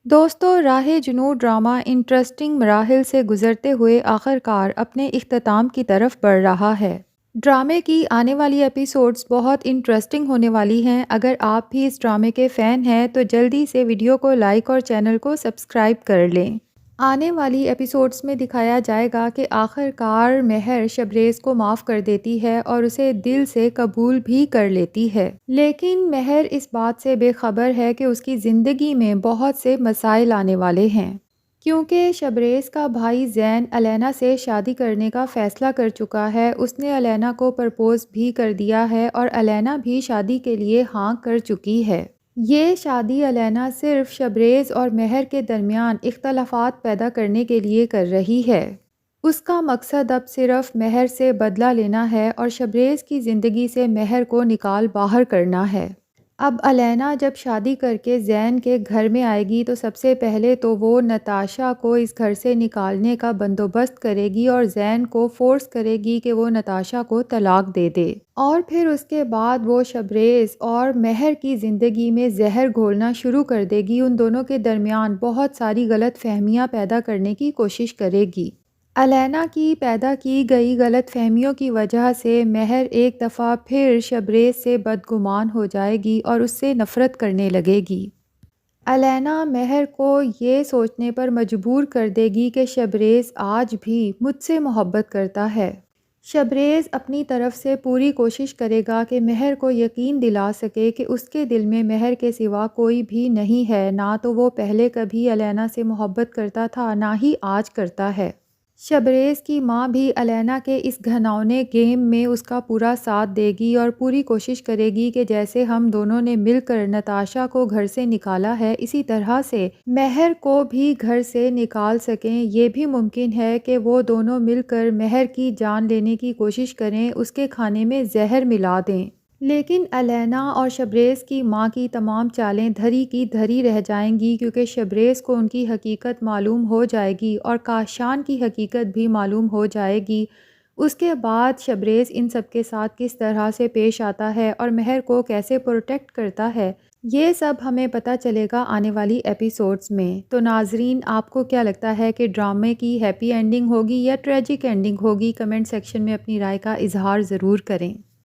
دوستو، راہ جنوں ڈرامہ انٹرسٹنگ مراحل سے گزرتے ہوئے آخرکار اپنے اختتام کی طرف بڑھ رہا ہے۔ ڈرامے کی آنے والی ایپیسوڈز بہت انٹرسٹنگ ہونے والی ہیں۔ اگر آپ بھی اس ڈرامے کے فین ہیں تو جلدی سے ویڈیو کو لائک اور چینل کو سبسکرائب کر لیں۔ آنے والی ایپیسوڈز میں دکھایا جائے گا کہ آخرکار مہر شبریز کو معاف کر دیتی ہے اور اسے دل سے قبول بھی کر لیتی ہے، لیکن مہر اس بات سے بے خبر ہے کہ اس کی زندگی میں بہت سے مسائل آنے والے ہیں، کیونکہ شبریز کا بھائی زین الینا سے شادی کرنے کا فیصلہ کر چکا ہے۔ اس نے الینا کو پرپوز بھی کر دیا ہے اور الینا بھی شادی کے لیے ہاں کر چکی ہے۔ یہ شادی الینا صرف شبریز اور مہر کے درمیان اختلافات پیدا کرنے کے لیے کر رہی ہے۔ اس کا مقصد اب صرف مہر سے بدلہ لینا ہے اور شبریز کی زندگی سے مہر کو نکال باہر کرنا ہے۔ اب الینا جب شادی کر کے زین کے گھر میں آئے گی تو سب سے پہلے تو وہ نتاشا کو اس گھر سے نکالنے کا بندوبست کرے گی اور زین کو فورس کرے گی کہ وہ نتاشا کو طلاق دے دے، اور پھر اس کے بعد وہ شبریز اور مہر کی زندگی میں زہر گھولنا شروع کر دے گی۔ ان دونوں کے درمیان بہت ساری غلط فہمیاں پیدا کرنے کی کوشش کرے گی۔ الینا کی پیدا کی گئی غلط فہمیوں کی وجہ سے مہر ایک دفعہ پھر شبریز سے بدگمان ہو جائے گی اور اس سے نفرت کرنے لگے گی۔ الینا مہر کو یہ سوچنے پر مجبور کر دے گی کہ شبریز آج بھی مجھ سے محبت کرتا ہے۔ شبریز اپنی طرف سے پوری کوشش کرے گا کہ مہر کو یقین دلا سکے کہ اس کے دل میں مہر کے سوا کوئی بھی نہیں ہے، نہ تو وہ پہلے کبھی الینا سے محبت کرتا تھا نہ ہی آج کرتا ہے۔ شبریز کی ماں بھی الینا کے اس گھناؤنے گیم میں اس کا پورا ساتھ دے گی اور پوری کوشش کرے گی کہ جیسے ہم دونوں نے مل کر نتاشا کو گھر سے نکالا ہے، اسی طرح سے مہر کو بھی گھر سے نکال سکیں۔ یہ بھی ممکن ہے کہ وہ دونوں مل کر مہر کی جان لینے کی کوشش کریں، اس کے کھانے میں زہر ملا دیں، لیکن الینا اور شبریز کی ماں کی تمام چالیں دھری کی دھری رہ جائیں گی، کیونکہ شبریز کو ان کی حقیقت معلوم ہو جائے گی اور کاشان کی حقیقت بھی معلوم ہو جائے گی۔ اس کے بعد شبریز ان سب کے ساتھ کس طرح سے پیش آتا ہے اور مہر کو کیسے پروٹیکٹ کرتا ہے، یہ سب ہمیں پتہ چلے گا آنے والی ایپیسوڈز میں۔ تو ناظرین، آپ کو کیا لگتا ہے کہ ڈرامے کی ہیپی اینڈنگ ہوگی یا ٹریجک اینڈنگ ہوگی؟ کمنٹ سیکشن میں اپنی رائے کا اظہار ضرور کریں۔